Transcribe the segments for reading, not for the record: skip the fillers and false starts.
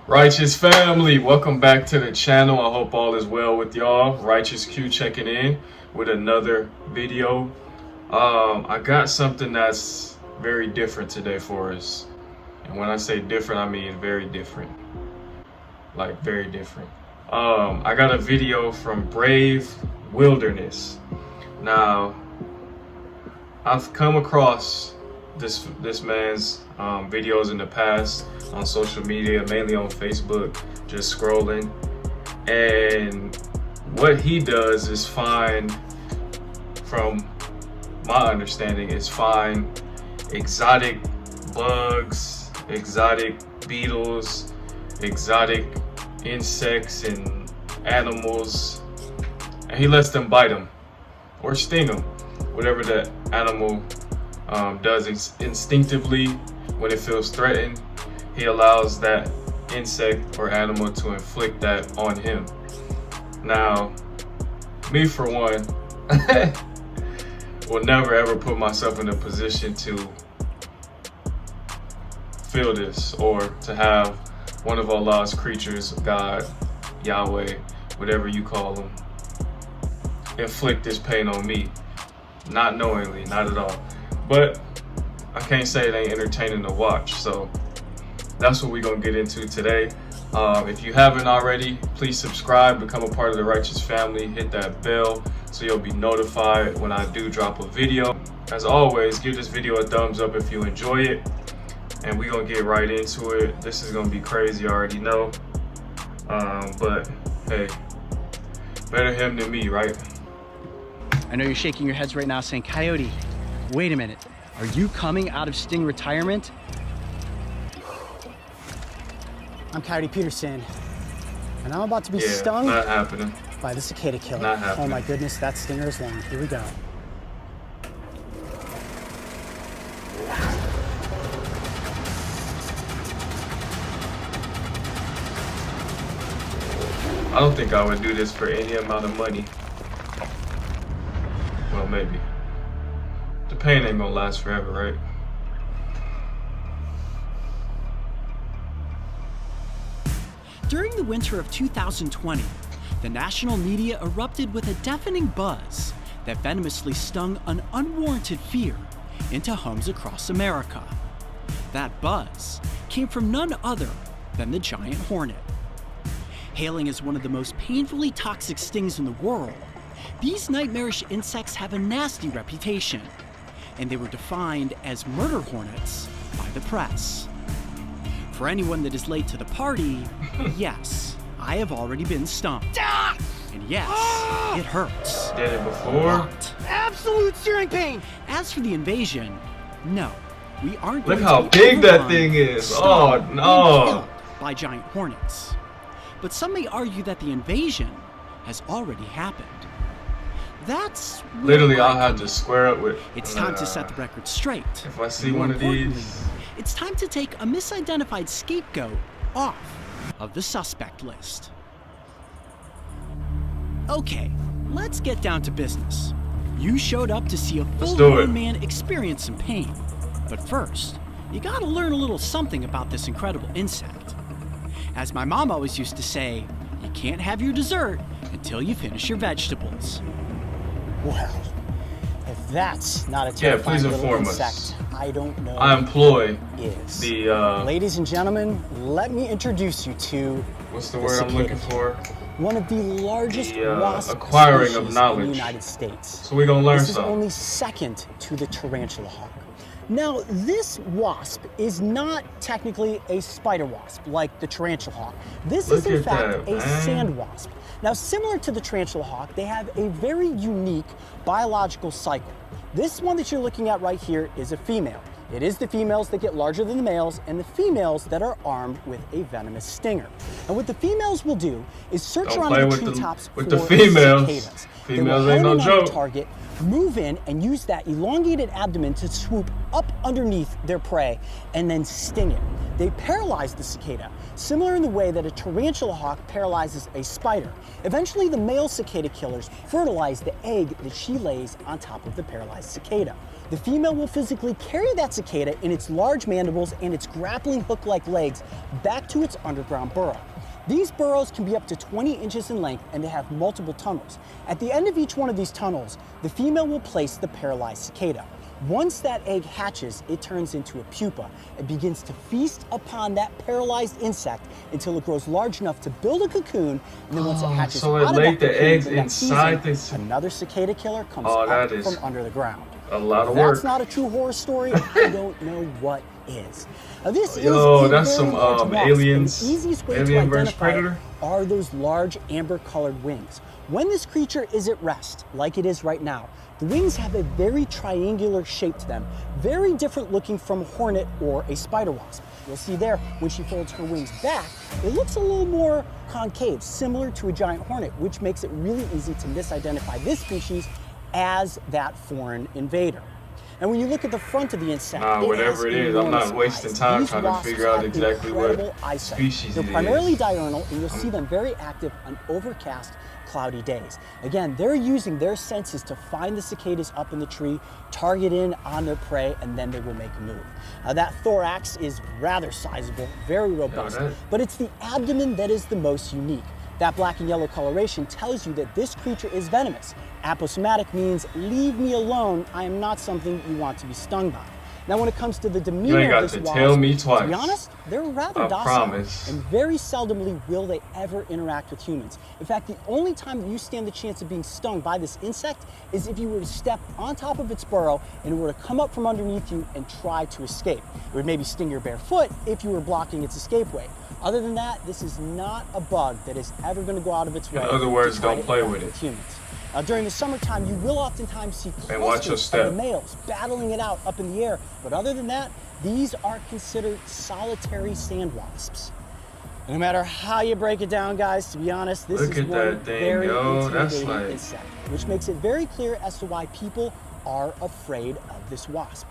Righteous family, welcome back to the channel. I hope all is well with y'all. Righteous Q checking in with another video. I got something that's very different today for us. And when I say different, I mean very different. Like very different. I got a video from Brave Wilderness. Now, I've come across this man's videos in the past on social media, mainly on Facebook, just scrolling. And what he does is find, from my understanding, is find exotic bugs, exotic beetles, exotic insects and animals, and he lets them bite him or sting him, whatever the animal does instinctively when it feels threatened. He allows that insect or animal to inflict that on him. Now, me for one, will never ever put myself in a position to feel this or to have one of Allah's creatures, God, Yahweh, whatever you call them, inflict this pain on me. Not knowingly, not at all. But I can't say it ain't entertaining to watch, so that's what we're gonna get into today. If you haven't already, please subscribe, become a part of the Righteous family, hit that bell so you'll be notified when I do drop a video. As always, give this video a thumbs up if you enjoy it, and we're gonna get right into it. This is gonna be crazy, I already know, but hey, better him than me, right? I know you're shaking your heads right now saying, Coyote, wait a minute, are you coming out of Sting retirement? I'm Coyote Peterson, and I'm about to be stung not happening. by the Cicada Killer. Not happening. Oh my goodness, that stinger is long. Here we go. I don't think I would do this for any amount of money. Well, maybe. The pain ain't gonna last forever, right? During the winter of 2020, the national media erupted with a deafening buzz that venomously stung an unwarranted fear into homes across America. That buzz came from none other than the giant hornet. Hailing as one of the most painfully toxic stings in the world, these nightmarish insects have a nasty reputation, and they were defined as murder hornets by the press. For anyone that is late to the party, yes, I have already been stung. And yes, it hurts. Did it before? Absolute searing pain! As for the invasion, no, we aren't Look going how to be big that overrun, thing is. stung, Oh and no. killed by giant hornets. But some may argue that the invasion has already happened. That's where Literally, I I'll have come to in. square up with. It's time to set the record straight. If I see And more one of importantly, these, it's time to take a misidentified scapegoat off of the suspect list. Okay, let's get down to business. You showed up to see a do it. full-grown man experience some pain. But first, you gotta learn a little something about this incredible insect. As my mom always used to say, you can't have your dessert until you finish your vegetables. Well, if that's not a Yeah, please terrifying little inform us. insect, I don't know I employ what is. the Ladies and gentlemen, let me introduce you to what's the word I'm looking for? one of the largest The, wasp acquiring species of in knowledge. the United States. So we're gonna learn This is something. only second to the tarantula hawk. Now, this wasp is not technically a spider wasp like the tarantula hawk. This is Look in at fact that, a man. sand wasp. Now, similar to the tarantula hawk, they have a very unique biological cycle. This one that you're looking at right here is a female. It is the females that get larger than the males, and the females that are armed with a venomous stinger. And what the females will do is search Don't around play the with the- treetops with for the females. cicadas. Females They ain't will no hone in on the joke. target, move in and use that elongated abdomen to swoop up underneath their prey and then sting it. They paralyze the cicada, similar in the way that a tarantula hawk paralyzes a spider. Eventually, the male cicada killers fertilize the egg that she lays on top of the paralyzed cicada. The female will physically carry that cicada in its large mandibles and its grappling hook-like legs back to its underground burrow. These burrows can be up to 20 inches in length and they have multiple tunnels. At the end of each one of these tunnels, the female will place the paralyzed cicada. Once that egg hatches, it turns into a pupa and begins to feast upon that paralyzed insect until it grows large enough to build a cocoon, and then once it hatches so it out laid of that the cocoon, eggs the next inside season, another cicada killer comes up that is from under the ground. a lot of If work. that's not a true horror story, I don't know what is. Now, this is Yo, a that's very some large wasp, and aliens. the easiest way Alien to versus identify it Predator? are those large amber-colored wings. When this creature is at rest, like it is right now, the wings have a very triangular shape to them, very different looking from a hornet or a spider wasp. You'll see there, when she folds her wings back, it looks a little more concave, similar to a giant hornet, which makes it really easy to misidentify this species as that foreign invader. And when you look at the front of the insect, whatever it is, I'm not enormous wasting eyes. time These trying to wasps figure out have exactly what incredible eyesight. species They're it primarily is. diurnal, and you'll see them very active on overcast, cloudy days. Again, they're using their senses to find the cicadas up in the tree, target in on their prey, and then they will make a move. That thorax is rather sizable, very robust, but it's the abdomen that is the most unique. That black and yellow coloration tells you that this creature is venomous. Aposematic means leave me alone, I am not something you want to be stung by. Now when it comes to the demeanor of this wasp, tell me twice. to be honest, they're rather I docile, promise. and very seldomly will they ever interact with humans. In fact, the only time that you stand the chance of being stung by this insect is if you were to step on top of its burrow and it were to come up from underneath you and try to escape. It would maybe sting your bare foot if you were blocking its escape way. Other than that, this is not a bug that is ever going to go out of its way. In other words, to try don't to play interact with it. humans. During the summertime, you will oftentimes see And watch your clusters step. of the males battling it out up in the air. But other than that, these are considered solitary sand wasps. No matter how you break it down, guys, to be honest, this Look is at one that thing, very yo. That's intimidating like... insect, which makes it very clear as to why people are afraid of this wasp.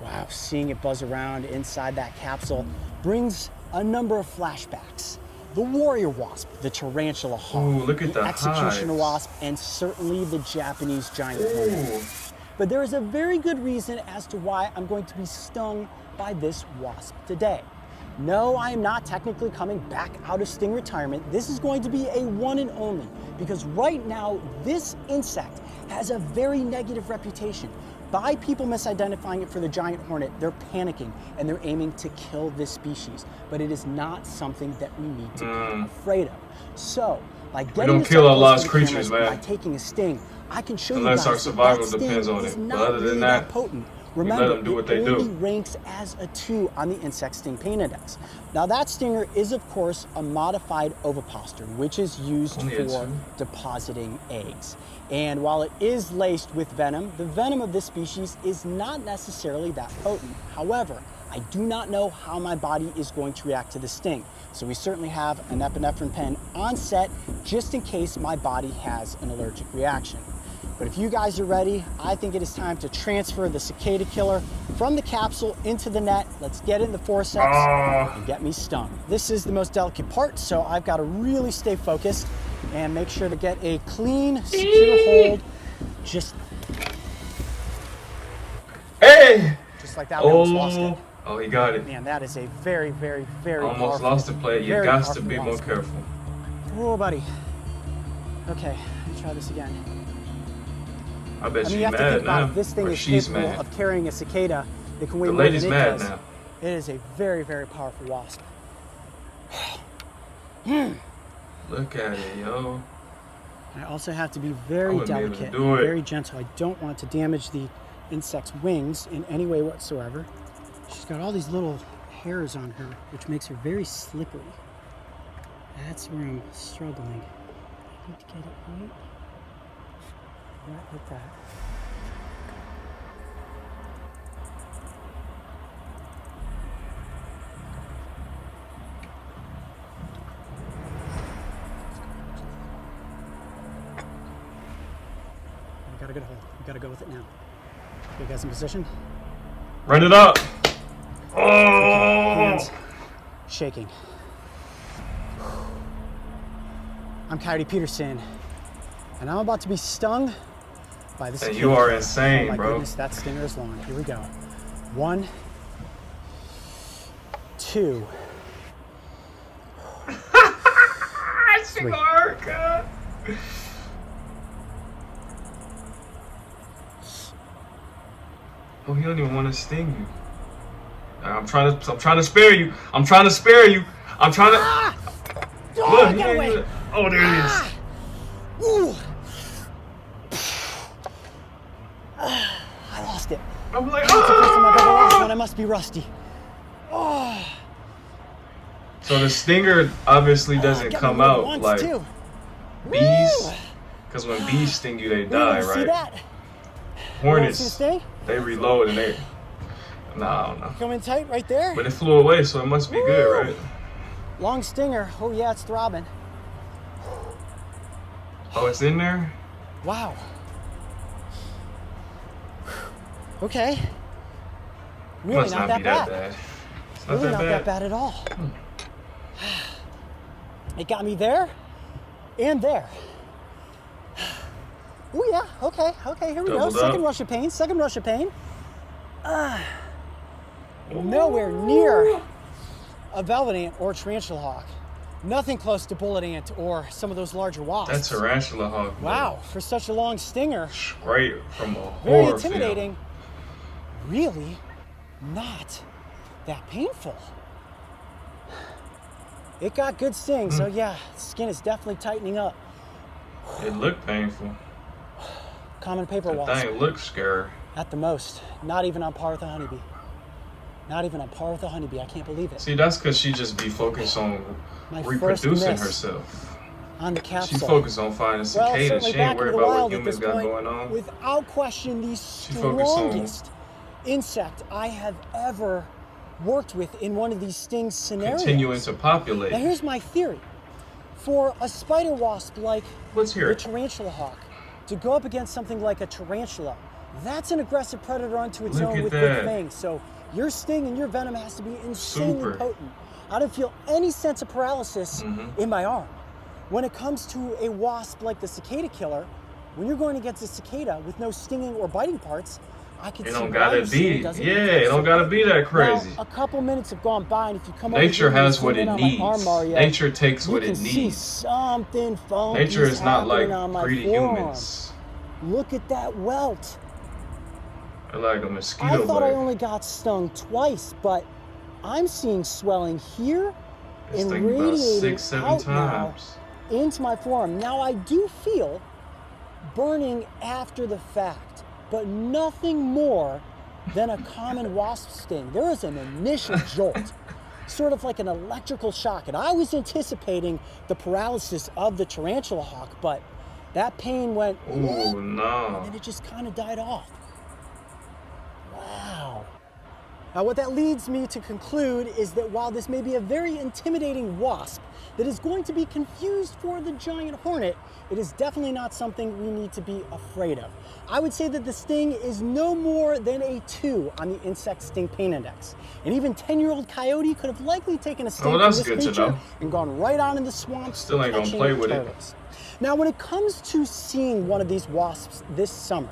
Wow, seeing it buzz around inside that capsule brings a number of flashbacks. The warrior wasp, the tarantula hawk, Ooh, look at the the executioner hives. wasp, and certainly the Japanese giant hornet. But there is a very good reason as to why I'm going to be stung by this wasp today. No, I am not technically coming back out of sting retirement. This is going to be a one and only, because right now, this insect has a very negative reputation. By people misidentifying it for the giant hornet, they're panicking and they're aiming to kill this species. But it is not something that we need to be afraid of. So, by getting don't this kill up our close lost to the creatures, cameras, man. by taking a sting, I can show Unless you our guys survival that depends sting on is it. not But other than really that, potent. we let Remember, them do what it they do. only ranks as a 2 on the insect sting pain index. Now that stinger is of course a modified ovipositor, which is used Only a for 2? depositing eggs. And while it is laced with venom, the venom of this species is not necessarily that potent. However, I do not know how my body is going to react to the sting. So we certainly have an epinephrine pen on set just in case my body has an allergic reaction. But if you guys are ready, I think it is time to transfer the Cicada Killer from the capsule into the net. Let's get in the forceps and get me stung. This is the most delicate part, so I've got to really stay focused and make sure to get a clean, secure hold. Just like that. We almost lost it. Oh, he got it. Man, that is a very, very, very Almost powerful, lost the play. You very got to powerful be more wasp. careful. Oh, buddy. Okay, let's try this again. I bet I mean, she's you have to mad think about now. if this thing Or is she's capable mad. of carrying a cicada that can weigh The more than lady's it mad does. now. It is a very, very powerful wasp. Look at it, yo. I also have to be I very wouldn't be able to delicate, do and it. very gentle. I don't want to damage the insect's wings in any way whatsoever. She's got all these little hairs on her, which makes her very slippery. That's where I'm struggling. I need to get it right like that. got a good hold. We gotta go with it now. Okay, guys, in position. Run it up. Okay, Oh! hands shaking. I'm Coyote Peterson, and I'm about to be stung by this. And you are insane, oh my bro. goodness, that stinger is long. Here we go. 1, 2. Cigar. Oh, he don't even want to sting you. I'm trying to spare you. I'm trying to spare you. I'm trying to. Ah! Oh, Look, get away! Oh, there it is. Ah! Ooh. I lost it. I'm like, That's the first time I've ever lost ah! one. I must be rusty. Oh. So the stinger obviously doesn't Got come me out once, like too. bees, Woo! because when bees sting you, they You die, wanna see right? that? Hornets, You wanna see the sting? they reload and they. Nah, I don't know. Come in tight right there. But it flew away, so it must be good, Woo! right? Long stinger. Oh yeah, it's throbbing. Oh, it's in there? Wow. Okay. Really Must not not be that that bad. bad. It's not Really that not bad. that bad at all. It got me there and there. Oh yeah, okay, here we go. Doubled Second up. rush of pain, nowhere near a velvet ant or tarantula hawk. Nothing close to bullet ant or some of those larger wasps. That's tarantula hawk. bro. Wow, for such a long stinger, Straight from a very horror intimidating. Really not that painful. It got good sting, so yeah, skin is definitely tightening up. film. It looked painful. Common paper That wasp, thing looked scary. at the most. Not even on par with a honeybee. Not even on par with a honeybee. I can't believe it. See, that's because she just be focused on My first reproducing miss herself. on the She capsule. focused on finding Well, cicadas. certainly She back ain't into worried the about what wild at humans this got point, going on. without question, the focused on- strongest insect I have ever worked with in one of these sting scenarios. Continuing to populate. Now here's my theory. For a spider wasp like What's the here? tarantula hawk to go up against something like a tarantula, that's an aggressive predator unto its Look own at with that. big fangs. So your sting and your venom has to be insanely Super. potent. I don't feel any sense of paralysis Mm-hmm. in my arm. When it comes to a wasp like the Cicada Killer, when you're going against a cicada with no stinging or biting parts, I can It see don't why gotta your sting be. doesn't Yeah, get it don't so gotta quick. be that crazy. Now, a couple minutes have gone by, and if you come over Nature here and has what zoom it in on needs. my arm, Mario, Nature takes you what can it see needs. something funky Nature is not like happening on my greedy forearm. humans. Look at that welt. They're like a I mosquito thought I bite. only got stung twice, but I'm seeing swelling here This and thing about radiating 6, 7 out times. now into my forearm. Now I do feel burning after the fact, but nothing more than a common wasp sting. There is an initial jolt, sort of like an electrical shock, and I was anticipating the paralysis of the tarantula hawk, but that pain went, Ooh, and no. then it just kind of died off. Wow. Now what that leads me to conclude is that while this may be a very intimidating wasp that is going to be confused for the giant hornet, it is definitely not something we need to be afraid of. I would say that the sting is no more than a 2 on the insect sting pain index. And even 10-year-old Coyote could have likely taken a sting Oh, that's from this good to creature know. and gone right on in the swamps Still ain't gonna catching play with it. turtles. Now when it comes to seeing one of these wasps this summer,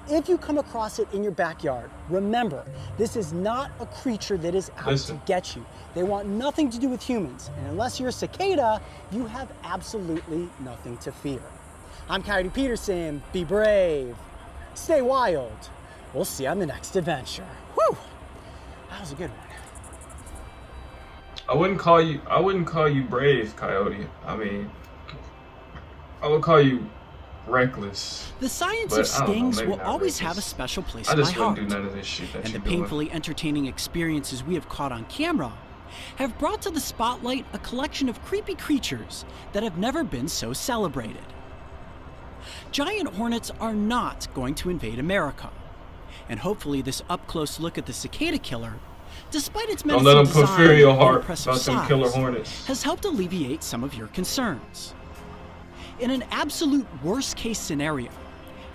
if you come across it in your backyard, remember, this is not a creature that is out Listen. to get you. They want nothing to do with humans, and unless you're a cicada, you have absolutely nothing to fear. I'm Coyote Peterson. Be brave. Stay wild. We'll see you on the next adventure. Whew! That was a good one. I wouldn't call you brave, Coyote. I mean, I would call you reckless. The science But of I don't know, stings maybe will not always reckless. have a special place I in my just heart. wouldn't do none of this shit that And the you're doing. painfully entertaining experiences we have caught on camera have brought to the spotlight a collection of creepy creatures that have never been so celebrated. Giant hornets are not going to invade America, and hopefully this up-close look at the Cicada Killer, despite its Don't menacing let them put design fear in your and heart impressive about them killer size, hornets. has helped alleviate some of your concerns. In an absolute worst-case scenario,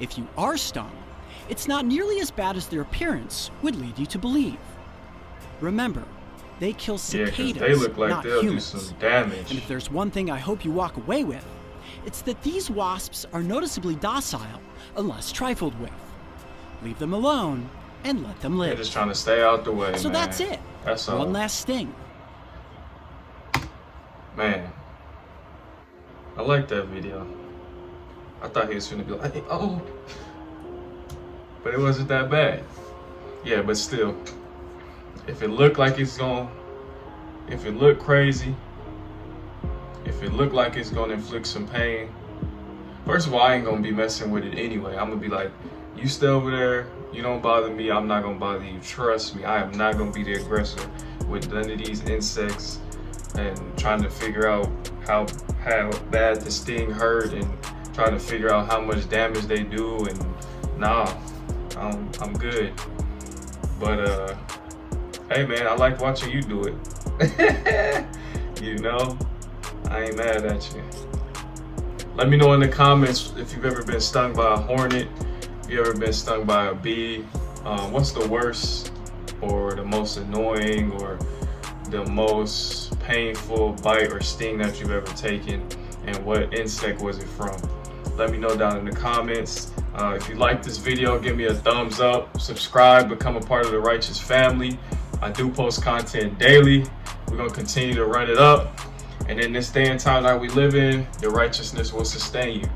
If you are stung, it's not nearly as bad as their appearance would lead you to believe. Remember, they kill Yeah, 'cause cicadas, they look like not they'll humans. do some damage. And if there's one thing I hope you walk away with, it's that these wasps are noticeably docile unless trifled with. Leave them alone and let them They're live. just trying to stay out the way, So man. that's it. That's all. One last sting. Man, I like that video. I thought he was gonna be like, oh, but it wasn't that bad. Yeah, but still, if it looked like it's gonna, if it looked crazy, if it looked like it's gonna inflict some pain, first of all, I ain't gonna be messing with it anyway. I'm gonna be like, you stay over there, you don't bother me, I'm not gonna bother you. Trust me, I am not gonna be the aggressor with none of these insects and trying to figure out how bad the sting hurt and trying to figure out how much damage they do. And nah, I'm good. But hey man, I like watching you do it. You know, I ain't mad at you. Let me know in the comments if you've ever been stung by a hornet, if you ever been stung by a bee. What's the worst or the most annoying or the most painful bite or sting that you've ever taken, and what insect was it from? Let me know down in the comments. If you like this video, give me a thumbs up, subscribe, become a part of the Righteous family. I do post content daily. We're gonna continue to run it up. And in this day and time that we live in, the righteousness will sustain you.